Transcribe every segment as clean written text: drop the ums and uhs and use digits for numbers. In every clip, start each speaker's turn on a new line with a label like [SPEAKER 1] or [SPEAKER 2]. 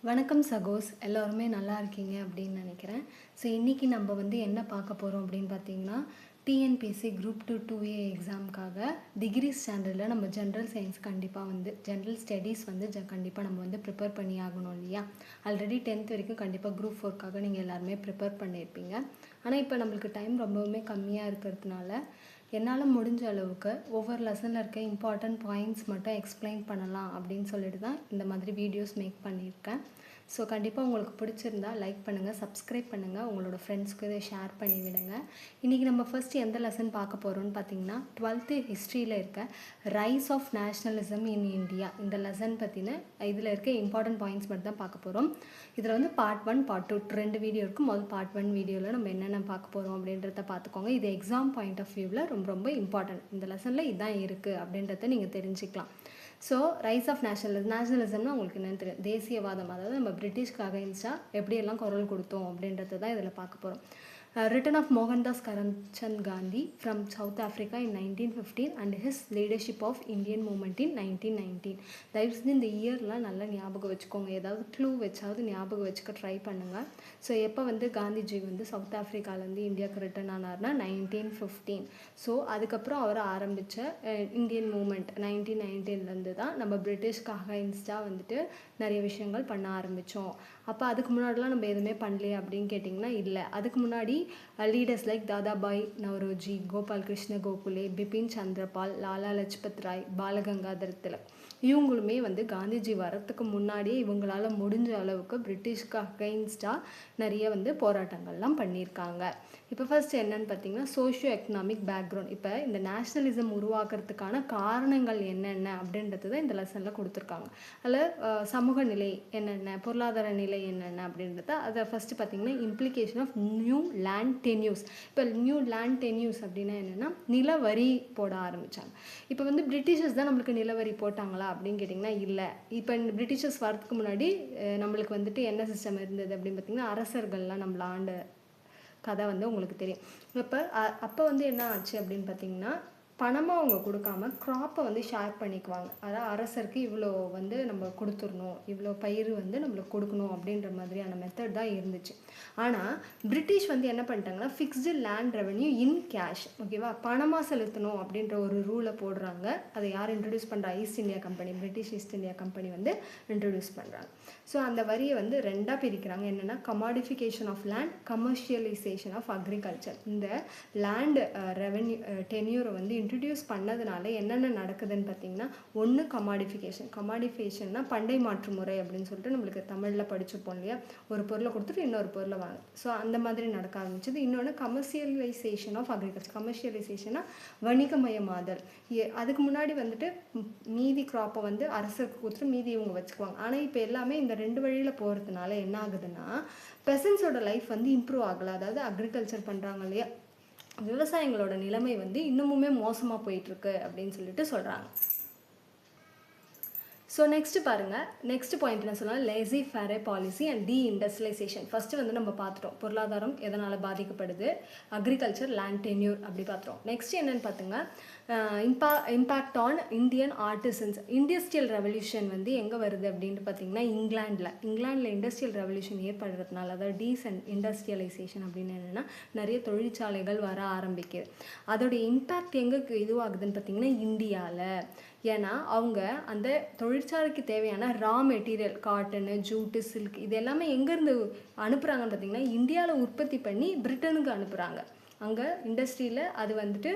[SPEAKER 1] வணக்கம் சகோஸ், எல்லோருமே நல்லா இருக்கீங்க அப்படின்னு நினைக்கிறேன். ஸோ இன்றைக்கி நம்ம வந்து என்ன பார்க்க போகிறோம் அப்படின்னு பார்த்தீங்கன்னா, டிஎன்பிஎஸ்சி குரூப் 2 2A எக்ஸாமுக்காக டிகிரி ஸ்டாண்டர்டில் நம்ம ஜென்ரல் சயின்ஸ் கண்டிப்பாக வந்து ஜென்ரல் ஸ்டடீஸ் வந்து கண்டிப்பாக நம்ம வந்து ப்ரிப்பேர் பண்ணி ஆகணும் இல்லையா. ஆல்ரெடி 10th வரைக்கும் கண்டிப்பாக குரூப் 4க்காக நீங்கள் எல்லாருமே ப்ரிப்பேர் பண்ணியிருப்பீங்க. ஆனால் இப்போ நம்மளுக்கு டைம் ரொம்பவுமே கம்மியாக இருக்கிறதுனால என்னால் முடிஞ்ச அளவுக்கு ஒவ்வொரு லெசனில் இருக்க இம்பார்ட்டண்ட் பாயிண்ட்ஸ் மட்டும் எக்ஸ்பிளைன் பண்ணலாம் அப்படின்னு சொல்லிட்டு தான் இந்த மாதிரி வீடியோஸ் மேக் பண்ணியிருக்கேன். ஸோ கண்டிப்பாக உங்களுக்கு பிடிச்சிருந்தா லைக் பண்ணுங்கள், சப்ஸ்கிரைப் பண்ணுங்கள், உங்களோட ஃப்ரெண்ட்ஸ்க்கு இதை ஷேர் பண்ணி விடுங்க. இன்றைக்கி நம்ம ஃபஸ்ட்டு எந்த லெசன் பார்க்க போகிறோம்னு பார்த்தீங்கன்னா, 12th ஹிஸ்ட்ரியில் இருக்க rise of nationalism in India இந்த லெசன் பற்றின இதில் இருக்க இம்பார்ட்டன்ட் பாயிண்ட்ஸ் மட்டும் தான் பார்க்க போகிறோம். இதில் வந்து பார்ட் 1 பார்ட் 2 2 வீடியோ இருக்குது. முதல் பார்ட் 1 வீடியோவில் நம்ம என்னென்ன பார்க்க போகிறோம் அப்படின்றத பார்த்துக்கோங்க. இது எக்ஸாம் பாயிண்ட் ஆஃப் வியூவில் ரொம்ப ரொம்ப இம்பார்ட்டன்ட். இந்த லெசனில் இதுதான் இருக்குது அப்படின்றத நீங்கள் தெரிஞ்சுக்கலாம். ஸோ ரைஸ் ஆஃப் நேஷனலிசம்னா உங்களுக்கு என்னென்னு தெரியும், தேசியவாதம். அதாவது நம்ம பிரிட்டிஷ்க்கு அகைன்ஸ்டாக எப்படியெல்லாம் குரல் கொடுத்தோம் அப்படின்றது தான் இதில் பார்க்க போகிறோம். Return of Mohandas Karamchand Gandhi from South Africa in 1915 and his leadership of Indian movement in 1919. தயவு செஞ்சு இந்த இயர்லாம் நல்லா ஞாபகம் வச்சுக்கோங்க. ஏதாவது க்ளூ வச்சாவது ஞாபகம் வச்சுக்க ட்ரை பண்ணுங்கள். ஸோ எப்போ வந்து காந்திஜி வந்து சவுத் ஆஃப்ரிக்காலேருந்து இந்தியாவுக்கு ரிட்டர்ன் ஆனார்னா 1915. ஸோ அதுக்கப்புறம் அவர் ஆரம்பித்த இந்தியன் மூமெண்ட் 1919லேருந்து தான் நம்ம பிரிட்டிஷ்க்கு அகைன்ஸ்டாக வந்துட்டு நிறைய விஷயங்கள் பண்ண ஆரம்பித்தோம். அப்போ அதுக்கு முன்னாடிலாம் நம்ம எதுவுமே பண்ணலையே அப்படின்னு கேட்டிங்கன்னா இல்லை. அதுக்கு முன்னாடி லீடர்ஸ் லைக் தாதாபாய் நவ்ரோஜி, கோபால் கிருஷ்ண கோகுலே, பிபின் சந்திரபால், லாலா லஜ்பத் ராய், பாலகங்காதர் திலக் இவங்களுமே வந்து காந்திஜி வரத்துக்கு முன்னாடியே இவங்களால முடிஞ்ச அளவுக்கு பிரிட்டிஷ்க்கு அகைன்ஸ்டாக நிறைய வந்து போராட்டங்கள்லாம் பண்ணியிருக்காங்க. இப்போ ஃபர்ஸ்ட் என்னன்னு பார்த்தீங்கன்னா, சோஷியோ எக்கனாமிக் பேக்ரவுண்ட். இப்போ இந்த நேஷ்னலிசம் உருவாக்குறதுக்கான காரணங்கள் என்னென்ன அப்படின்றது தான் இந்த லெசனில் கொடுத்துருக்காங்க. அதில் சமூக நிலை என்னென்ன, பொருளாதார நிலை என்னென்ன அப்படின்றத அதை ஃபஸ்ட்டு பார்த்தீங்கன்னா, இம்ப்ளிகேஷன் ஆஃப் நியூ லேண்ட் டென்யூஸ். இப்போ நியூ லேண்ட் டென்யூஸ் அப்படின்னா என்னென்னா, நிலவரி போட ஆரம்பித்தாங்க. இப்போ வந்து பிரிட்டிஷர்ஸ் தான் நம்மளுக்கு நிலவரி போட்டாங்களா அப்படின்னு கேட்டிங்கன்னா இல்லை. இப்போ பிரிட்டிஷர்ஸ் வரதுக்கு முன்னாடி நம்மளுக்கு வந்துட்டு என்ன சிஸ்டம் இருந்தது அப்படின்னு பார்த்திங்கன்னா, அரசர்கள்லாம் நம்மள ஆண்ட கதை வந்து உங்களுக்கு தெரியும். அப்போ வந்து என்ன ஆச்சு அப்படின்னு பார்த்தீங்கன்னா, பணமாக அவங்க கொடுக்காம க்ராப்பை வந்து ஷேர் பண்ணிக்குவாங்க. அதாவது அரசருக்கு இவ்வளோ வந்து நம்ம கொடுத்துடணும், இவ்வளோ பயிர் வந்து நம்மளுக்கு கொடுக்கணும் அப்படின்ற மாதிரியான மெத்தட் தான் இருந்துச்சு. ஆனால் பிரிட்டிஷ் வந்து என்ன பண்ணிட்டாங்கன்னா, fixed land revenue in cash, ஓகேவா, பணமாக செலுத்தணும் அப்படின்ற ஒரு ரூலை போடுறாங்க. அதை யார் இன்ட்ரடியூஸ் பண்ணுறா? East India Company, British East India Company வந்து இன்ட்ரடியூஸ் பண்ணுறாங்க. ஸோ அந்த வரியை வந்து ரெண்டாக பிரிக்கிறாங்க. என்னென்னா, commodification of land, commercialisation of agriculture. இந்த லேண்ட் ரெவன்யூ டென்யூரை வந்து இன்ட்ரடியூஸ் பண்ணதுனால என்னென்ன நடக்குதுன்னு பார்த்தீங்கன்னா, ஒன்று கமாடிஃபிகேஷன்னா பண்டை மாற்று முறை அப்படின்னு சொல்லிட்டு நம்மளுக்கு தமிழில் படிச்சுப்போம் இல்லையா. ஒரு பொருளை கொடுத்துட்டு இன்னொரு பொருளை வாங்க. ஸோ அந்த மாதிரி நடக்க ஆரம்பிச்சது. இன்னொன்று கமர்ஷியலைசேஷன் ஆஃப் அக்ரிகல்ச்சர். கமர்ஷியலைசேஷன்னா வணிகமயமாதல். அதுக்கு முன்னாடி வந்துட்டு மீதி க்ராப்பை வந்து அரசுக்கு கொடுத்துட்டு மீதி இவங்க வச்சுக்குவாங்க. ஆனால் இப்போ எல்லாமே இந்த ரெண்டு வழியில் போகிறதுனால என்ன ஆகுதுன்னா, பெசன்ஸோட லைஃப் வந்து இம்ப்ரூவ் ஆகலை. அதாவது அக்ரிகல்ச்சர் பண்ணுறாங்க இல்லையா, விவசாயிகளோட நிலைமை வந்து இன்னமுமே மோசமாக போயிட்டுருக்கு அப்படின்னு சொல்லிட்டு சொல்கிறாங்க. ஸோ நெக்ஸ்ட்டு பாருங்கள், நெக்ஸ்ட் பாயிண்ட் என்ன சொன்னால், லேசி ஃபேரே பாலிசி அண்ட் டீஇண்டஸ்ட்ரியலைசேஷன். ஃபஸ்ட்டு வந்து நம்ம பார்த்துட்டோம் பொருளாதாரம் எதனால் பாதிக்கப்படுது, அக்ரிகல்ச்சர், லேண்ட் டென்யூர் அப்படி பார்த்துட்டோம். நெக்ஸ்ட் என்னென்னு பார்த்துங்க, impact on Indian artisans. Industrial revolution வந்து எங்கே வருது அப்படின்னு பார்த்தீங்கன்னா, இங்கிலாண்டில் இண்டஸ்ட்ரியல் ரெவல்யூஷன் ஏற்படுறதுனால, அதாவது இண்டஸ்ட்ரியலைசேஷன் அப்படின்னு என்னென்னா, நிறைய தொழிற்சாலைகள் வர ஆரம்பிக்குது. அதோடைய இம்பேக்ட் எங்கே இதுவாகுதுன்னு பார்த்தீங்கன்னா, இந்தியாவில். ஏன்னா அவங்க அந்த தொழிற்சாலைக்கு தேவையான ரா மெட்டீரியல், காட்டனு, ஜூட்டு, சில்க் இது எல்லாமே எங்கேருந்து அனுப்புகிறாங்கன்னு பார்த்தீங்கன்னா, இந்தியாவில் உற்பத்தி பண்ணி பிரிட்டனுக்கு அனுப்புகிறாங்க. அங்கே இண்டஸ்ட்ரியில் அது வந்துட்டு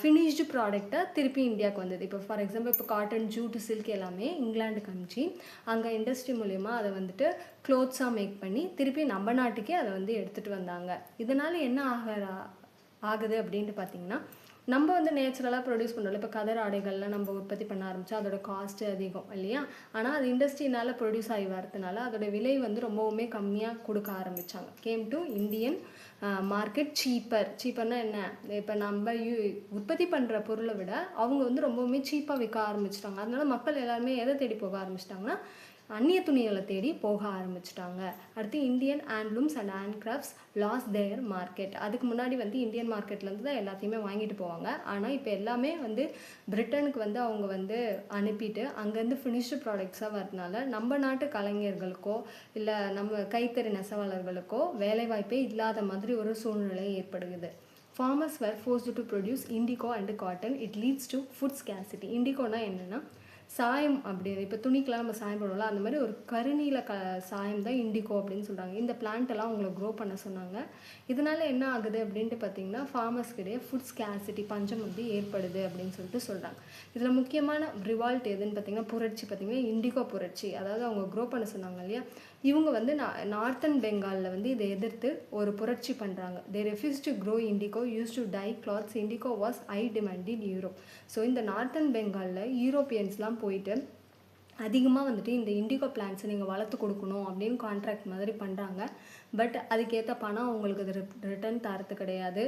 [SPEAKER 1] ஃபினிஷ்டு ப்ராடக்டாக திருப்பி இந்தியாவுக்கு வந்தது. இப்போ ஃபார் எக்ஸாம்பிள், இப்போ காட்டன், ஜூட்டு, சில்க் எல்லாமே இங்கிலாண்டுக்கு அனுப்பிச்சு அங்கே இண்டஸ்ட்ரி மூலயமா அதை வந்துட்டு க்ளோத்ஸாக மேக் பண்ணி திருப்பி நம்ம நாட்டுக்கே அதை வந்து எடுத்துகிட்டு வந்தாங்க. இதனால் என்ன ஆகுது அப்படின்ட்டு பார்த்தீங்கன்னா, நம்ம வந்து நேச்சுரலாக ப்ரொடியூஸ் பண்ணுறோம். இப்போ கதர் ஆடைகள்லாம் நம்ம உற்பத்தி பண்ண ஆரம்பித்தா அதோட காஸ்ட்டு அதிகம் இல்லையா. ஆனால் அது இண்டஸ்ட்ரினால் ப்ரொடியூஸ் ஆகி வரதுனால அதோட விலை வந்து ரொம்பவுமே கம்மியாக கொடுக்க ஆரம்பித்தாங்க. கேம் டு இந்தியன் மார்க்கெட் சீப்பர்னால் என்ன, இப்போ நம்ம உற்பத்தி பண்ணுற பொருளை விட அவங்க வந்து ரொம்பவுமே சீப்பாக விற்க ஆரம்பிச்சிட்டாங்க. அதனால மக்கள் எல்லாருமே எதை தேடி போக ஆரம்பிச்சிட்டாங்கன்னா, அந்நிய துணிகளை தேடி போக ஆரம்பிச்சிட்டாங்க. அடுத்து Indian handlooms and handcrafts lose their market. அதுக்கு முன்னாடி வந்து இந்தியன் மார்க்கெட்லேருந்து தான் எல்லாத்தையுமே வாங்கிட்டு போவாங்க. ஆனால் இப்போ எல்லாமே வந்து பிரிட்டனுக்கு வந்து அவங்க வந்து அனுப்பிட்டு அங்கேருந்து ஃபினிஷ்டு ப்ராடக்ட்ஸாக வரதுனால நம்ம நாட்டு கலைஞர்களுக்கோ இல்லை நம்ம கைத்தறி நெசவாளர்களுக்கோ வேலைவாய்ப்பே இல்லாத மாதிரி ஒரு சூழ்நிலை ஏற்படுகிறது. Farmers were forced to produce indigo and cotton. It leads to food scarcity. இண்டிகோனா என்னென்னா சாயம். அப்படி இப்போ துணிக்கெலாம் நம்ம சாயம் போடுவோம்ல, அந்த மாதிரி ஒரு கருநீல சாயம் தான் இண்டிகோ அப்படின்னு சொல்கிறாங்க. இந்த பிளான்ட்டெல்லாம் அவங்கள க்ரோ பண்ண சொன்னாங்க. இதனால என்ன ஆகுது அப்படின்ட்டு பார்த்தீங்கன்னா ஃபார்மர்ஸ்கிடையே ஃபுட் ஸ்கேர்சிட்டி பஞ்சம் வந்து ஏற்படுது அப்படின்னு சொல்லிட்டு சொல்கிறாங்க. இதில் முக்கியமான ரிவால்ட் எதுன்னு பார்த்தீங்கன்னா புரட்சி பார்த்தீங்கன்னா இண்டிகோ புரட்சி. அதாவது அவங்க க்ரோ பண்ண சொன்னாங்க இல்லையா, இவங்க வந்து நார்த்தன் பெங்காலில் வந்து இதை எதிர்த்து ஒரு புரட்சி பண்ணுறாங்க. They refuse to grow indigo use to dye clothes. Indigo was high demand in Europe. So இந்த நார்த்தன் பெங்காலில் யூரோப்பியன்ஸ்லாம் போயிட்டு அதிகமாக வந்துட்டு இந்த இண்டிகோ பிளான்ட்ஸை நீங்கள் வளர்த்து கொடுக்கணும் அப்படின்னு கான்ட்ராக்ட் மாதிரி பண்ணுறாங்க. பட் அதுக்கேற்ற பணம் அவங்களுக்கு அது ரிட்டர்ன் தரத்து கிடையாது.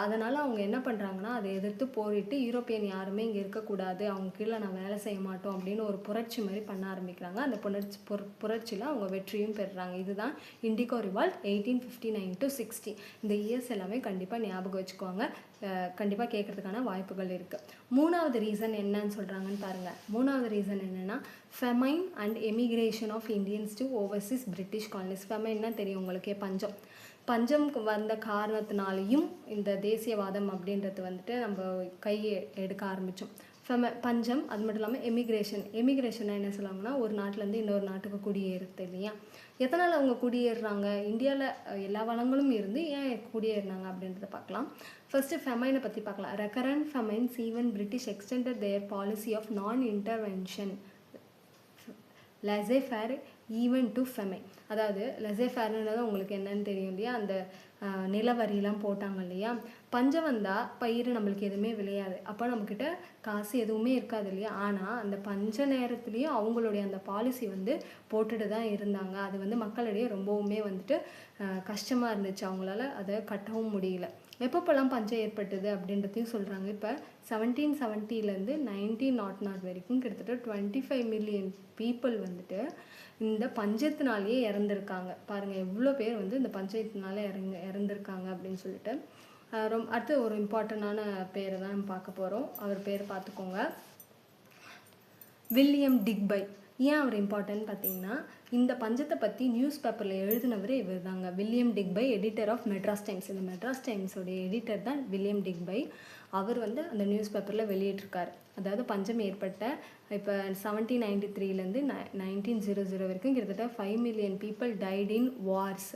[SPEAKER 1] அதனால் அவங்க என்ன பண்ணுறாங்கன்னா அதை எதிர்த்து போரிட்டு யூரோப்பியன் யாருமே இங்கே இருக்கக்கூடாது, அவங்க கீழே நான் வேலை செய்ய மாட்டோம் அப்படின்னு ஒரு புரட்சி மாதிரி பண்ண ஆரம்பிக்கிறாங்க. அந்த புரட்சியில் அவங்க வெற்றியும் பெறுறாங்க. இதுதான் இண்டிகோ ரிவால்ட் 1859 to 60. இந்த இயர்ஸ் எல்லாமே கண்டிப்பாக ஞாபகம் வச்சுக்குவாங்க. கண்டிப்பாக கேட்குறதுக்கான வாய்ப்புகள் இருக்குது. மூணாவது ரீசன் என்னன்னு சொல்கிறாங்கன்னு பாருங்கள். மூணாவது ரீசன் என்னென்னா famine and emigration of Indians to overseas British colonies. ஃபெமைன்னா தெரியும் உங்களுக்கே, பஞ்சம் வந்த காரணத்தினாலையும் இந்த தேசியவாதம் அப்படின்றது வந்துட்டு நம்ம எடுக்க ஆரம்பித்தோம். பஞ்சம், அது மட்டும் இல்லாமல் எமிக்ரேஷன் என்ன சொல்லுவாங்கன்னா ஒரு நாட்டிலேருந்து இன்னொரு நாட்டுக்கு குடியேறுது இல்லையா. எதனால் அவங்க குடியேறுறாங்க, இந்தியாவில் எல்லா வளங்களும் இருந்து ஏன் குடியேறினாங்க அப்படின்றத பார்க்கலாம். ஃபர்ஸ்ட்டு ஃபெமைனை பற்றி பார்க்கலாம். Recurrent famines even British extended their policy of non intervention laissez faire even to famine. அதாவது லெசே ஃபேர்ன்றது உங்களுக்கு என்னன்னு தெரியும் இல்லையா, அந்த நிலவரியெலாம் போட்டாங்க இல்லையா. பஞ்சம் வந்தால் பயிர் நம்மளுக்கு எதுவுமே விளையாது, அப்போ நம்மக்கிட்ட காசு எதுவுமே இருக்காது இல்லையா. ஆனால் அந்த பஞ்ச நேரத்துலேயும் அவங்களுடைய அந்த பாலிசி வந்து போட்டுட்டு தான் இருந்தாங்க. அது வந்து மக்களிடையே ரொம்பவுமே வந்துட்டு கஷ்டமாக இருந்துச்சு, அவங்களால அதை கட்டவும் முடியல. எப்பப்பெல்லாம் பஞ்சம் ஏற்பட்டது அப்படின்றதையும் சொல்கிறாங்க. இப்போ 1770 1900 வரைக்கும் கிட்டத்தட்ட 25 மில்லியன் பீப்புள் வந்துட்டு இந்த பஞ்சத்தினாலேயே இறந்துருக்காங்க. பாருங்கள் எவ்வளோ பேர் வந்து இந்த பஞ்சத்தினாலே இறந்துருக்காங்க அப்படின்னு சொல்லிட்டு. அடுத்து ஒரு இம்பார்ட்டண்டான பேரை தான் நம்ம பார்க்க போகிறோம். அவர் பேர் பார்த்துக்கோங்க, வில்லியம் டிக்பை. ஏன் அவர் இம்பார்ட்டன்ட் பார்த்தீங்கன்னா இந்த பஞ்சத்தை பற்றி நியூஸ் பேப்பரில் எழுதினவரே இவர் தாங்க, William Digby, editor of Madras Times. இந்த மெட்ராஸ் டைம்ஸோடைய எடிட்டர் தான் வில்லியம் டிக்பை. அவர் வந்து அந்த நியூஸ் பேப்பரில் வெளியிட்டிருக்கார். அதாவது பஞ்சம் ஏற்பட்ட இப்போ 1793 1900 வரைக்கும் கிட்டத்தட்ட 5 மில்லியன் பீப்புள் டைட் இன் வார்ஸ்.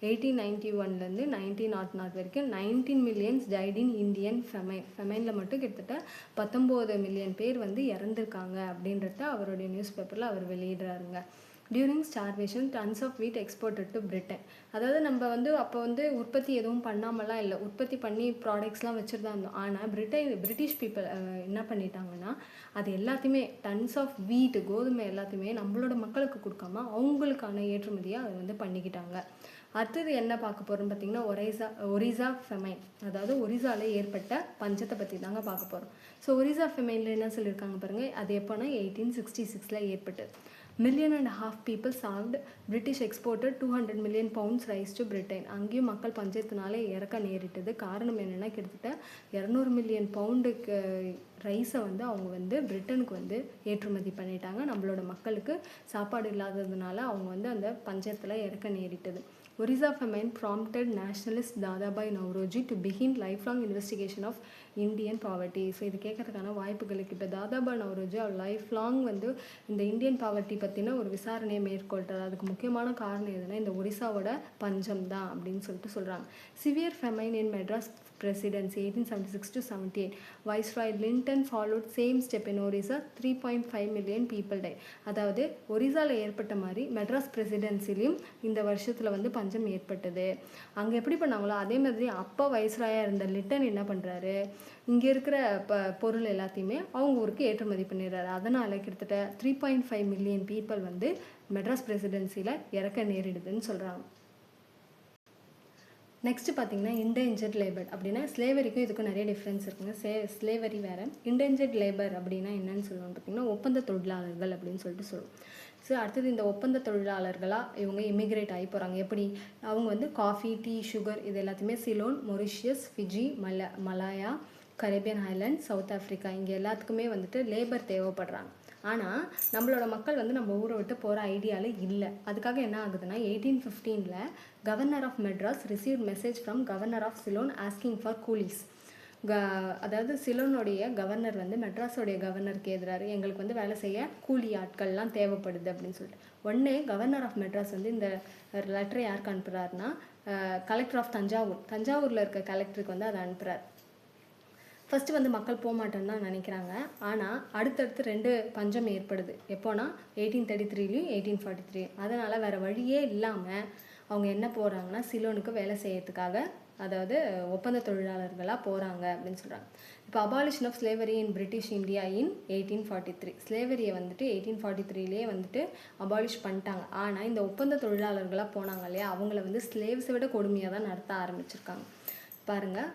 [SPEAKER 1] 1891 1900 வரைக்கும் 19 மில்லியன்ஸ் டைட் இன் இந்தியன் ஃபெமைனில் மட்டும் கிட்டத்தட்ட 19 மில்லியன் பேர் வந்து இறந்துருக்காங்க அப்படின்றத அவருடைய நியூஸ் பேப்பரில் அவர் வெளியிடுறாருங்க. During starvation tons of wheat exported to Britain. அதாவது நம்ம வந்து அப்போ வந்து உற்பத்தி எதுவும் பண்ணாமலாம் இல்லை, உற்பத்தி பண்ணி ப்ராடக்ட்ஸ்லாம் வச்சுட்டு தான் இருந்தோம். ஆனால் பிரிட்டிஷ் பீப்புள் என்ன பண்ணிட்டாங்கன்னா அது எல்லாத்தையுமே டன்ஸ் ஆஃப் வீட் கோதுமை எல்லாத்தையுமே நம்மளோட மக்களுக்கு கொடுக்காம அவங்களுக்கான ஏற்றுமதியாக அதை வந்து பண்ணிக்கிட்டாங்க. அடுத்தது என்ன பார்க்க போகிறோம்னு பார்த்தீங்கன்னா ஒரிசா ஃபெமைன். அதாவது ஒரிசாவில் ஏற்பட்ட பஞ்சத்தை பற்றி தாங்க பார்க்க போகிறோம். ஸோ ஒரிசா ஃபெமைனில் என்ன சொல்லியிருக்காங்க பாருங்கள். அது எப்போனா 1866 ஏற்பட்டது. 1.5 million people starved. British exported 200 million pounds rice to Britain. அங்கேயும் மக்கள் பஞ்சத்தினாலே இறக்க நேரிட்டது. காரணம் என்னென்னா கிட்டத்தட்ட 200 மில்லியன் பவுண்டுக்கு ரைஸை வந்து அவங்க வந்து பிரிட்டனுக்கு வந்து ஏற்றுமதி பண்ணிட்டாங்க. நம்மளோட மக்களுக்கு சாப்பாடு இல்லாததுனால அவங்க வந்து அந்த பஞ்சத்தில் இறக்க நேரிட்டது. Orissa famine prompted nationalist Dadabhai Naoroji to begin lifelong investigation of Indian poverty. So இது கேட்கறதுக்கான வாய்ப்புகளுக்கு இப்போ தாதாபாய் நவ்ரோஜி அவர் லைஃப் லாங் வந்து இந்த இந்தியன் பாவர்ட்டி பற்றின ஒரு விசாரணையை மேற்கொள்கிறார். அதுக்கு முக்கியமான காரணம் எதுனா இந்த ஒரிசாவோட பஞ்சம் தான் அப்படின்னு சொல்லிட்டு சொல்கிறாங்க. Severe famine in Madras presidency 1876 to 78. Viceroy Linton followed same step in Orissa. 3.5 million people died. அதாவது ஒரிசாவில் ஏற்பட்ட மாதிரி மெட்ராஸ் பிரசிடென்சிலையும் இந்த வருஷத்தில் வந்து பஞ்சம் ஏற்பட்டது. அங்கே எப்படி பண்ணாங்களோ அதே மாதிரி அப்போ வைஸ்ராயாக இருந்த லிட்டன் என்ன பண்ணுறாரு, இங்கே இருக்கிற பொருள் எல்லாத்தையுமே அவங்க ஊருக்கு ஏற்றுமதி பண்ணிடுறாரு. அதனால் கிட்டத்தட்ட 3.5 மில்லியன் பீப்புள் வந்து மெட்ராஸ் பிரசிடென்சியில் இறக்க நேரிடுதுன்னு சொல்கிறாங்க. நெக்ஸ்ட் பார்த்தீங்கன்னா இன்டேஞ்சர்ட் லேபர் அப்படின்னா ஸ்லேவரிக்கும் இதுக்கும் நிறைய டிஃப்ரென்ஸ் இருக்குங்க. ஸ்லேவரி வேறு, இன்டேஞ்சர்ட் லேபர் அப்படின்னா என்னன்னு சொல்லுவோம் பார்த்தீங்கன்னா ஒப்பந்த தொழிலாளர்கள் அப்படின்னு சொல்லிட்டு சொல்லுவோம். ஸோ அடுத்தது இந்த ஒப்பந்த தொழிலாளர்களாக இவங்க இமிக்ரேட் ஆகி போகிறாங்க. எப்படி அவங்க வந்து காஃபி, டீ, சுகர் இது எல்லாத்தையுமே Ceylon, Mauritius, Fiji, Malaya, Caribbean island, south Africa இங்கே எல்லாத்துக்குமே வந்துட்டு லேபர் தேவைப்படுறாங்க. ஆனால் நம்மளோட மக்கள் வந்து நம்ம ஊரை விட்டு போகிற ஐடியாவில் இல்லை. அதுக்காக என்ன ஆகுதுன்னா 1815 governor of Madras receive message from governor of Ceylon asking for coolies. அதாவது சிலோனுடைய கவர்னர் வந்து மெட்ராஸோடைய கவர்னருக்கு எழுதுறாரு, எங்களுக்கு வந்து வேலை செய்ய கூலி ஆட்கள்லாம் தேவைப்படுது அப்படின்னு சொல்லிட்டு. உடனே கவர்னர் ஆஃப் மெட்ராஸ் வந்து இந்த லெட்டரை யாருக்கு அனுப்புகிறாருன்னா கலெக்டர் ஆஃப் தஞ்சாவூரில் இருக்க கலெக்டருக்கு வந்து அதை அனுப்புகிறார். ஃபஸ்ட்டு வந்து மக்கள் போக மாட்டேன்னு தான் நினைக்கிறாங்க. ஆனால் அடுத்தடுத்து 2 பஞ்சம் ஏற்படுது. எப்போனா 1833 1843. அதனால் வேறு வழியே இல்லாமல் அவங்க என்ன போகிறாங்கன்னா சிலோனுக்கு வேலை செய்யறதுக்காக, அதாவது ஒப்பந்த தொழிலாளர்களாக போகிறாங்க அப்படின்னு சொல்கிறாங்க. இப்போ abolition of slavery in British India in 1843. ஸ்லேவரியை வந்துட்டு 1843 வந்துட்டு அபாலிஷ் பண்ணிட்டாங்க. ஆனால் இந்த ஒப்பந்த தொழிலாளர்களாக போனாங்க இல்லையா, அவங்கள வந்து ஸ்லேவ்ஸை விட கொடுமையாக தான் நடத்த ஆரம்பிச்சிருக்காங்க. பாருங்கள்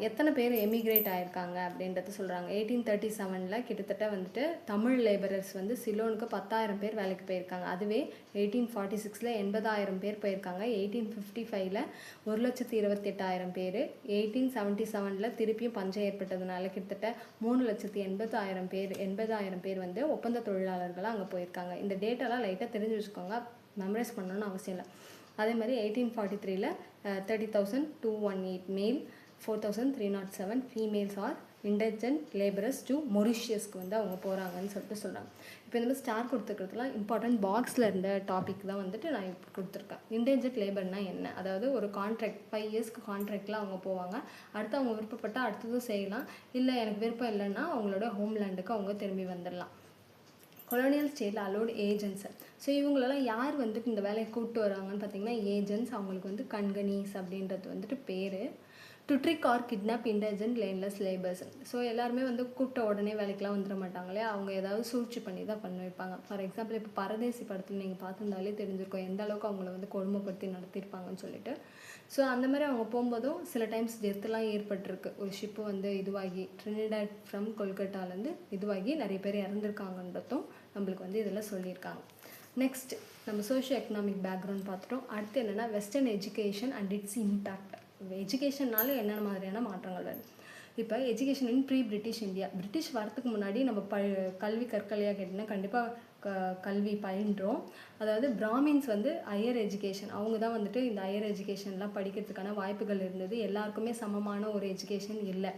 [SPEAKER 1] எத்தனை பேர் எமிக்ரேட் ஆகிருக்காங்க அப்படின்றத சொல்கிறாங்க. 1837 கிட்டத்தட்ட வந்துட்டு தமிழ் லேபரர்ஸ் வந்து சிலோனுக்கு 10,000 பேர் வேலைக்கு போயிருக்காங்க. அதுவே 1846 80,000 பேர் போயிருக்காங்க. 1855 1,28,000 பேர். 1877 திருப்பியும் பஞ்சம் ஏற்பட்டதுனால கிட்டத்தட்ட 3,80,000 பேர் வந்து ஒப்பந்த தொழிலாளர்களாக அங்கே போயிருக்காங்க. இந்த டேட்டாலாம் லைட்டாக தெரிஞ்சு வச்சுக்கோங்க, மெமரைஸ் பண்ணணும்னு அவசியம் இல்லை. அதே மாதிரி 1843 30,218 மேல், 4,307 ஃபீமேல்ஸ் ஆர் இன்டெஜென்ட் லேபரர்ஸ் டு மொரிஷியஸ்க்கு வந்து அவங்க போகிறாங்கன்னு சொல்லிட்டு சொல்கிறாங்க. இப்போ இந்த மாதிரி ஸ்டார் கொடுத்துருக்கிறதுலாம் இம்பார்ட்டன்ட் பாக்ஸில் இருந்த டாபிக் தான் வந்துட்டு நான் இப்போ கொடுத்துருக்கேன். இன்டெஜென்ட் லேபர்னால் என்ன, அதாவது ஒரு கான்ட்ராக்ட் 5 இயர்ஸ்க்கு கான்ட்ராக்டில் அவங்க போவாங்க. அடுத்து அவங்க விருப்பப்பட்டால் அடுத்ததும் செய்யலாம், இல்லை எனக்கு விருப்பம் இல்லைன்னா அவங்களோட ஹோம்லேண்டுக்கு அவங்க திரும்பி வந்துடலாம். கொலோனியல் ஸ்டேட்டில் அலோட் ஏஜென்ட்ஸு. ஸோ இவங்களெல்லாம் யார் வந்துட்டு இந்த வேலையை கூப்பிட்டு வராங்கன்னு பார்த்தீங்கன்னா ஏஜென்ட்ஸ். அவங்களுக்கு வந்து கண்கனீஸ் அப்படின்றது வந்துட்டு பேர். To trick or kidnap indigent landless labours. So எல்லாருமே வந்து கூப்பிட்ட உடனே வேலைக்கெலாம் வந்துட மாட்டாங்களே, அவங்க ஏதாவது சூழ்ச்சி பண்ணி தான் பண்ண வைப்பாங்க. ஃபார் எக்ஸாம்பிள் இப்போ பரதேசி படத்தில் நீங்கள் பார்த்துருந்தாலே தெரிஞ்சிருக்கும் எந்த அளவுக்கு அவங்கள வந்து கொடுமைப்படுத்தி நடத்தியிருப்பாங்கன்னு சொல்லிட்டு. ஸோ அந்த மாதிரி அவங்க போகும்போதும் சில டைம்ஸ் டெத்துலாம் ஏற்பட்டிருக்கு. ஒரு ஷிப்பு வந்து இதுவாகி ட்ரினிடாட் ஃப்ரம் கொல்கட்டாலேருந்து இதுவாகி நிறைய பேர் இறந்துருக்காங்கன்றதும் நம்மளுக்கு வந்து இதில் சொல்லியிருக்காங்க. நெக்ஸ்ட் நம்ம சோஷியோ எக்கனாமிக் பேக்ரவுண்ட் பார்த்துட்டோம். அடுத்து என்னென்னா western education and its impact. எஜுகேஷன்னால என்னென்ன மாதிரியான மாற்றங்கள் வருது. இப்போ education in pre British India. British வரத்துக்கு முன்னாடி நம்ம கல்வி கற்கலையாக கேட்டிங்கன்னா கண்டிப்பாக கல்வி பயின்றோம். அதாவது பிராமின்ஸ் வந்து ஹையர் எஜுகேஷன், அவங்க தான் வந்துட்டு இந்த ஹையர் எஜுகேஷன்லாம் படிக்கிறதுக்கான வாய்ப்புகள் இருந்தது. எல்லாருக்குமே சமமான ஒரு எஜுகேஷன் இல்லை.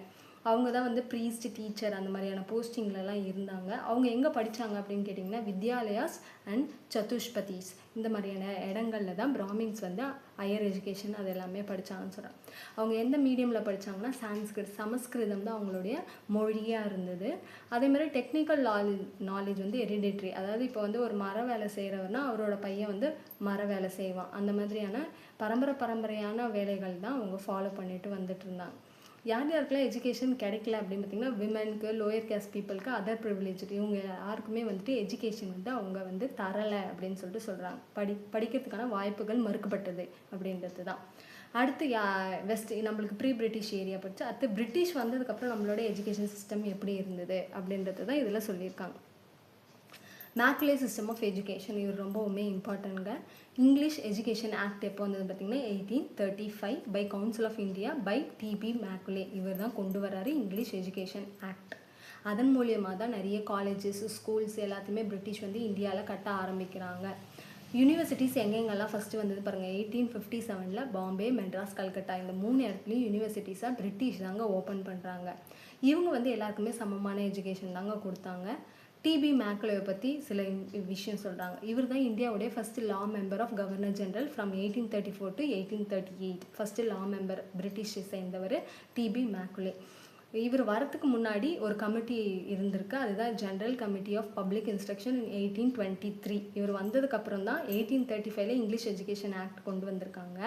[SPEAKER 1] அவங்க தான் வந்து ப்ரீஸ்ட், டீச்சர் அந்த மாதிரியான போஸ்டிங்லலாம் இருந்தாங்க. அவங்க எங்கே படித்தாங்க அப்படின்னு கேட்டிங்கன்னா வித்யாலயாஸ் அண்ட் சதுஷ்பதிஸ் இந்த மாதிரியான இடங்களில் தான் பிராமின்ஸ் வந்து ஹையர் எஜுகேஷன் அது எல்லாமே படித்தாங்கன்னு சொல்கிறாங்க. அவங்க எந்த மீடியமில் படித்தாங்கன்னா சமஸ்கிருதம் தான் அவங்களுடைய மொழியாக இருந்தது. அதேமாதிரி டெக்னிக்கல் நாலேஜ் வந்து ஹெரிடிட்ரி. அதாவது இப்போ வந்து ஒரு மர வேலை செய்கிறவர்னா அவரோட பையன் வந்து மர வேலை செய்வான். அந்த மாதிரியான பரம்பரையான வேலைகள் தான் அவங்க ஃபாலோ பண்ணிட்டு வந்துட்டு இருந்தாங்க. யார் யாருக்கெல்லாம் எஜுகேஷன் கிடைக்கல அப்படின்னு பார்த்தீங்கன்னா விமென்க்கு, லோயர் கேஸ்ட் பீப்புளுக்கு, அதர் ப்ரிவிலேஜ் இவங்க யாருக்குமே வந்துட்டு எஜுகேஷன் வந்து அவங்க வந்து தரலை அப்படின்னு சொல்லிட்டு சொல்கிறாங்க. படிக்கிறதுக்கான வாய்ப்புகள் மறுக்கப்பட்டது அப்படின்றது தான். அடுத்து நம்மளுக்கு ப்ரீ பிரிட்டிஷ் ஏரியா படித்து அடுத்து பிரிட்டிஷ் வந்ததுக்கப்புறம் நம்மளோட எஜுகேஷன் சிஸ்டம் எப்படி இருந்தது அப்படின்றது தான் இதில் சொல்லியிருக்காங்க. மேக்லே சிஸ்டம் ஆஃப் எஜுகேஷன் இது ரொம்பவுமே இம்பார்ட்டன்ட்ங்க. இங்கிலீஷ் எஜுகேஷன் ஆக்ட் எப்போ வந்தது பார்த்திங்கன்னா 1835 by council of India by TB Macaulay. இவர் தான் கொண்டு வராரு இங்கிலீஷ் எஜுகேஷன் ஆக்ட். அதன் மூலியமாக தான் நிறைய காலேஜஸ், ஸ்கூல்ஸ் எல்லாத்தையுமே பிரிட்டிஷ் வந்து இந்தியாவில் கட்ட ஆரம்பிக்கிறாங்க. யூனிவர்சிட்டிஸ் எங்கெங்கெல்லாம் ஃபஸ்ட்டு வந்தது பாருங்கள். 1857 பாம்பே, மெட்ராஸ், கல்கட்டா இந்த 3 இடத்துலையும் யூனிவர்சிட்டிஸாக பிரிட்டிஷ் தாங்க ஓப்பன் பண்ணுறாங்க. இவங்க வந்து எல்லாருக்குமே சமமான எஜுகேஷன் தாங்க கொடுத்தாங்க. டிபி மேக்குலேவை பற்றி சில விஷயம் சொல்கிறாங்க. இவர் தான் இந்தியாவுடைய first law member of governor general from 1834 to 1838. First law member பிரிட்டிஷை சேர்ந்தவர் டிபி மேக்குலே. இவர் வரத்துக்கு முன்னாடி ஒரு கமிட்டி இருந்திருக்கு, அதுதான் general committee of public instruction in 1823. இவர் வந்ததுக்கப்புறம் தான் 1835 இங்கிலீஷ் எஜுகேஷன் ஆக்ட் கொண்டு வந்திருக்காங்க.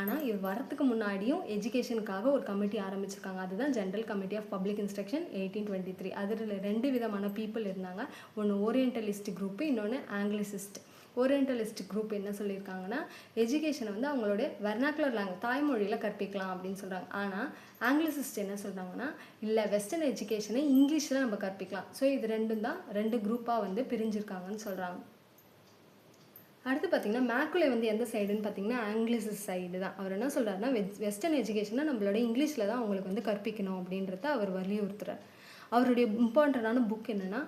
[SPEAKER 1] ஆனால் இவர் வரத்துக்கு முன்னாடியும் எஜுகேஷனுக்காக ஒரு கமிட்டி ஆரம்பிச்சிருக்காங்க, அதுதான் general committee of public instruction 1823. அதில் 2 விதமான பீப்புள் இருந்தாங்க. ஒன்று ஓரியன்டலிஸ்ட் குரூப்பு, இன்னொன்று ஆங்கிலிசிஸ்ட். ஓரியன்டலிஸ்ட் குரூப் என்ன சொல்லியிருக்காங்கன்னா எஜுகேஷனை வந்து அவங்களுடைய வெர்னாக்குலர் லாங்குவேஜ் தாய்மொழியில் கற்பிக்கலாம் அப்படின்னு சொல்கிறாங்க. ஆனால் ஆங்கிலிசிஸ்ட் என்ன சொல்கிறாங்கன்னா இல்லை, வெஸ்டர்ன் எஜுகேஷனை இங்கிலீஷில் நம்ம கற்பிக்கலாம். ஸோ இது 2 குரூப்பாக வந்து பிரிஞ்சிருக்காங்கன்னு சொல்கிறாங்க. அடுத்து பார்த்தீங்கன்னா மேக்குலே வந்து எந்த சைடுன்னு பார்த்தீங்கன்னா ஆங்கிலிசிஸ் சைடு தான். அவர் என்ன சொல்கிறாருன்னா வெஸ்டர்ன் எஜுகேஷனை நம்மளோட இங்கிலீஷில் தான் அவங்களுக்கு வந்து கற்பிக்கணும் அப்படின்றத அவர் வலியுறுத்துறார். அவருடைய இம்பார்ட்டண்டான புக் என்னென்னா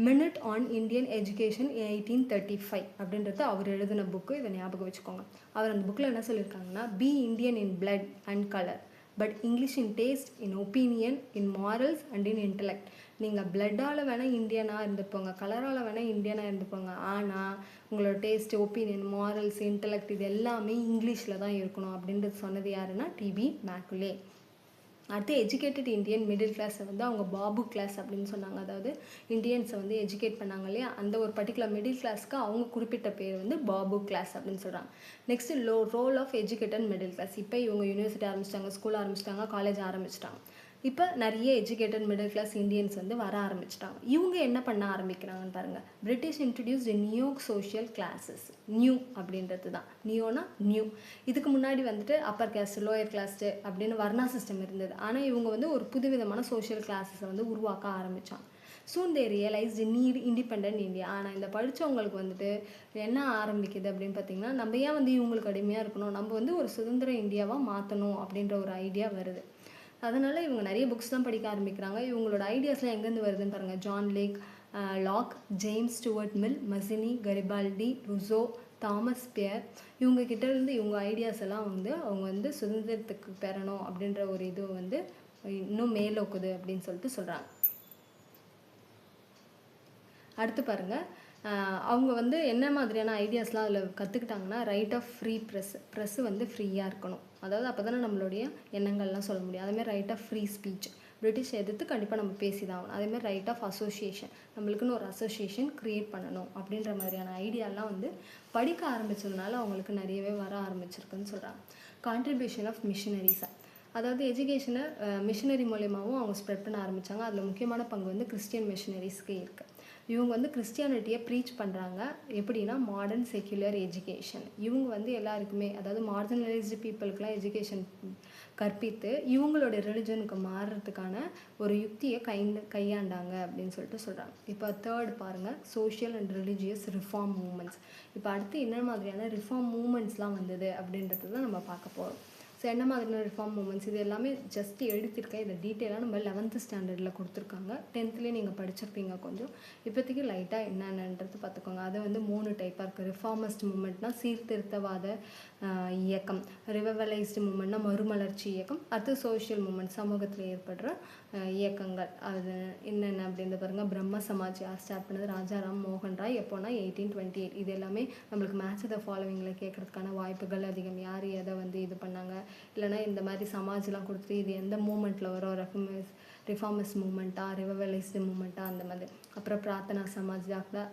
[SPEAKER 1] மினிட் ஆன் இந்தியன் எஜுகேஷன் 1835 அப்படின்றது அவர் எழுதின புக்கு. இதை ஞாபகம் வச்சுக்கோங்க. அவர் அந்த புக்கில் என்ன சொல்லியிருக்காங்கன்னா, be Indian in blood and colour but English in taste, in opinion, in morals and in intellect. நீங்கள் பிளட்டால் வேணால் இந்தியனாக இருந்துப்போங்க, கலரால் வேணால் இந்தியனாக இருந்துப்போங்க, ஆனால் உங்களோட டேஸ்ட், ஒப்பீனியன், மாரல்ஸ், இன்டலெக்ட் இது எல்லாமே இங்கிலீஷில் தான் இருக்கணும் அப்படின்றது சொன்னது யாருன்னா டிபி மேக்குலே. அடுத்து எஜுகேட்டட் இந்தியன் மிடில் கிளாஸை வந்து அவங்க பாபு கிளாஸ் அப்படின்னு சொன்னாங்க. அதாவது இந்தியன்ஸை வந்து எஜுகேட் பண்ணாங்க இல்லையா, அந்த ஒரு பர்டிகுலர் மிடில் கிளாஸ்க்கு அவங்க குறிப்பிட்ட பேர் வந்து பாபு கிளாஸ் அப்படின்னு சொல்கிறாங்க. Next role of educated middle class. இப்போ இவங்க யூனிவர்சிட்டி ஆரம்பிச்சிட்டாங்க, ஸ்கூல் ஆரம்பிச்சிட்டாங்க, காலேஜ் ஆரம்பிச்சிட்டாங்க. இப்போ நிறைய எஜுகேட்டட் மிடில் கிளாஸ் இந்தியன்ஸ் வந்து வர ஆரம்பிச்சிட்டாங்க. இவங்க என்ன பண்ண ஆரம்பிக்கிறாங்கன்னு பாருங்கள். British introduced new social classes. New அப்படின்றது தான், நியூனா நியூ. இதுக்கு முன்னாடி வந்துட்டு அப்பர் கேஸ்ட், லோயர் கிளாஸ்ட்டு அப்படின்னு வர்ணா சிஸ்டம் இருந்தது. ஆனால் இவங்க வந்து ஒரு புதுவிதமான சோஷியல் கிளாஸஸை வந்து உருவாக்க ஆரம்பித்தாங்க. சூன் தே ரியலைஸ்டு நீட் இண்டிபெண்டன்ட் இந்தியா. ஆனால் இந்த படித்தவங்களுக்கு வந்துட்டு என்ன ஆரம்பிக்குது அப்படின்னு பார்த்தீங்கன்னா, நம்ம ஏன் வந்து இவங்களுக்கு அடிமையாக இருக்கணும், நம்ம வந்து ஒரு சுதந்திர இந்தியாவாக மாற்றணும் அப்படின்ற ஒரு ஐடியா வருது. அதனால் இவங்க நிறைய புக்ஸ் தான் படிக்க ஆரம்பிக்கிறாங்க. இவங்களோட ஐடியாஸ்லாம் எங்கேருந்து வருதுன்னு பாருங்கள். John Locke, James Stuart Mill, Mazzini, Garibaldi, Rousseau, Thomas பியர், இவங்க கிட்டேருந்து இவங்க ஐடியாஸ் எல்லாம் வந்து அவங்க வந்து சுதந்திரத்துக்கு பெறணும் அப்படின்ற ஒரு இது வந்து இன்னும் மேலோக்குது அப்படின்னு சொல்லிட்டு சொல்கிறாங்க. அடுத்து பாருங்கள், அவங்க வந்து என்ன மாதிரியான ஐடியாஸ்லாம் அதில் கற்றுக்கிட்டாங்கன்னா, ரைட் ஆஃப் ஃப்ரீ ப்ரெஸ்ஸு வந்து ஃப்ரீயாக இருக்கணும். அதாவது அப்போ தானே நம்மளுடைய எண்ணங்கள்லாம் சொல்ல முடியும். அதேமாதிரி right of free speech, British எதிர்த்து கண்டிப்பாக நம்ம பேசி தான் ஆகணும். அதேமாதிரி ரைட் ஆஃப் அசோசியேஷன், நம்மளுக்குன்னு ஒரு அசோசியேஷன் க்ரியேட் பண்ணணும் அப்படின்ற மாதிரியான ஐடியாலாம் வந்து படிக்க ஆரம்பித்ததுனால அவங்களுக்கு நிறையவே வர ஆரம்பிச்சிருக்குன்னு சொல்கிறாங்க. கான்ட்ரிபியூஷன் ஆஃப் மிஷினரிஸாக, அதாவது எஜுகேஷனை மிஷினரி மூலயமாவும் அவங்க ஸ்ப்ரெட் பண்ண ஆரம்பித்தாங்க. அதில் முக்கியமான பங்கு வந்து கிறிஸ்டியன் மிஷினரிஸ்க்கு இருக்குது. இவங்க வந்து கிறிஸ்டியானிட்டியை ப்ரீச் பண்ணுறாங்க. எப்படின்னா மாடர்ன் செக்யுலர் எஜுகேஷன். இவங்க வந்து எல்லாருக்குமே, அதாவது மார்ஜினலைஸ்டு பீப்புளுக்கெலாம் எஜுகேஷன் கற்பித்து இவங்களோட ரிலிஜனுக்கு மாறுறதுக்கான ஒரு யுக்தியை கையாண்டாங்க அப்படின்னு சொல்லிட்டு சொல்கிறாங்க. இப்போ தேர்ட் பாருங்கள், social and religious reform moments. இப்போ அடுத்து என்ன மாதிரியான ரிஃபார்ம் மூமெண்ட்ஸ்லாம் வந்தது அப்படின்றது தான் நம்ம பார்க்க போகிறோம். ஸோ என்ன மாதிரியான ரிஃபார்ம் மூமெண்ட்ஸ், இது எல்லாமே ஜஸ்ட் எழுதியிருக்கேன். இதை டீட்டெயிலாக நம்ம 11th ஸ்டாண்டர்டில் கொடுத்துருக்காங்க. 10th நீங்கள் படிச்சிருப்பீங்க கொஞ்சம். இப்போதைக்கு லைட்டாக என்னென்னன்றது பார்த்துக்கோங்க. அதை வந்து 3 டைப்பாக இருக்குது. ரிஃபார்மஸ்ட் மூமெண்ட்னா சீர்திருத்தவாத இயக்கம், ரிவவலைஸ்டு மூமெண்ட்னா மறுமலர்ச்சி இயக்கம், அடுத்து சோஷியல் மூமெண்ட் சமூகத்தில் ஏற்படுற இயக்கங்கள். அது என்னென்ன அப்படின்னு பாருங்கள். பிரம்ம சமாஜ் யார் ஸ்டார்ட் பண்ணது? ராஜாராம் மோகன் ராய். எப்போனா 1828. இது எல்லாமே நம்மளுக்கு மேட்ச் த ஃபாலோவிங்கில் கேட்குறதுக்கான வாய்ப்புகள் அதிகம். யார் எதை வந்து இது பண்ணாங்க, இல்லைனா இந்த மாதிரி சமாஜ்லாம் கொடுத்துட்டு இது எந்த மூமெண்ட்டில் வரும், ரிஃபார்மஸ் மூமெண்ட்டா, ரிவவலைஸ்டு மூமெண்ட்டா, அந்த மாதிரி. அப்புறம் பிரார்த்தனா சமாஜ், டாக்டர்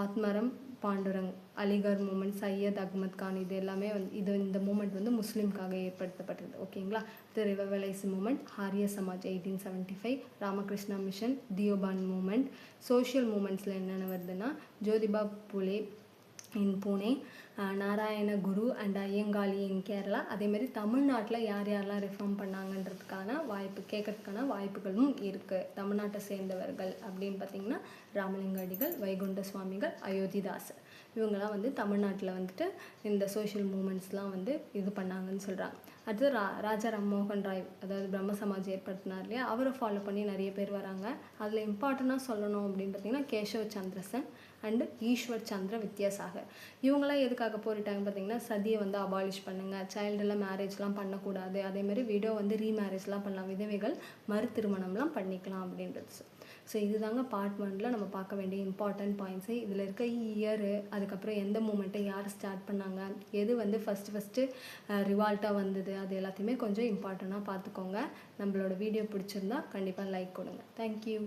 [SPEAKER 1] ஆத்மரம் பாண்டுரங், அலிகர் மூமெண்ட், சையத் அகமத் கான், இது எல்லாமே வந்து இந்த மூமெண்ட் வந்து முஸ்லீம்காக ஏற்படுத்தப்பட்டது. ஓகேங்களா. இது revivalist movement. Arya Samaj 1875, Ramakrishna mission, தியோபான் மூமெண்ட். சோஷியல் மூமெண்ட்ஸில் என்னென்ன வருதுன்னா Jyotiba Phule in Pune, Narayana Guru and Ayyankali in Kerala. அதேமாதிரி தமிழ்நாட்டில் யார் யாரெல்லாம் ரிஃபார்ம் பண்ணாங்கன்றதுக்கான கேட்கறதுக்கான வாய்ப்புகளும் இருக்குது. தமிழ்நாட்டை சேர்ந்தவர்கள் அப்படின்னு பார்த்திங்கன்னா ராமலிங்க அடிகள், வைகுண்ட சுவாமிகள், அயோத்திதாசர், இவங்கெல்லாம் வந்து தமிழ்நாட்டில் வந்துட்டு இந்த சோஷியல் மூமெண்ட்ஸ்லாம் வந்து இது பண்ணாங்கன்னு சொல்கிறாங்க. அடுத்து ராஜாராம் மோகன் ராய், அதாவது பிரம்ம சமாஜ் ஏற்படுத்தினார் இல்லையா, அவரை ஃபாலோ பண்ணி நிறைய பேர் வராங்க. அதில் இம்பார்ட்டண்ட்டாக சொல்லணும் அப்படின்னு பார்த்திங்கன்னா கேஷவ் சந்திர சென் அண்டு ஈஸ்வர் சந்திர வித்யாசாகர். இவங்களாம் எதுக்காக போரிட்டாங்க பார்த்திங்கன்னா, சதியை வந்து அபாலிஷ் பண்ணுங்கள், சைல்டெல்லாம் மேரேஜ்லாம் பண்ணக்கூடாது, அதேமாதிரி விடோ வந்து ரீமேரேஜ்லாம் பண்ணலாம், விதவைகள் மறு திருமணம்லாம் பண்ணிக்கலாம் அப்படின்றது. ஸோ இதுதாங்க பார்ட் 1ல் நம்ம பார்க்க வேண்டிய இம்பார்ட்டன்ட் பாயிண்ட்ஸு. இதில் இருக்க இயரு, அதுக்கப்புறம் எந்த மூமெண்ட்டை யார் ஸ்டார்ட் பண்ணாங்க, எது வந்து ஃபஸ்ட்டு ரிவால்ட்டாக வந்தது, அது எல்லாத்தையுமே கொஞ்சம் இம்பார்ட்டண்ட்டாக பார்த்துக்கோங்க. நம்மளோட வீடியோ பிடிச்சிருந்தா கண்டிப்பாக லைக் கொடுங்க. தேங்க்யூ.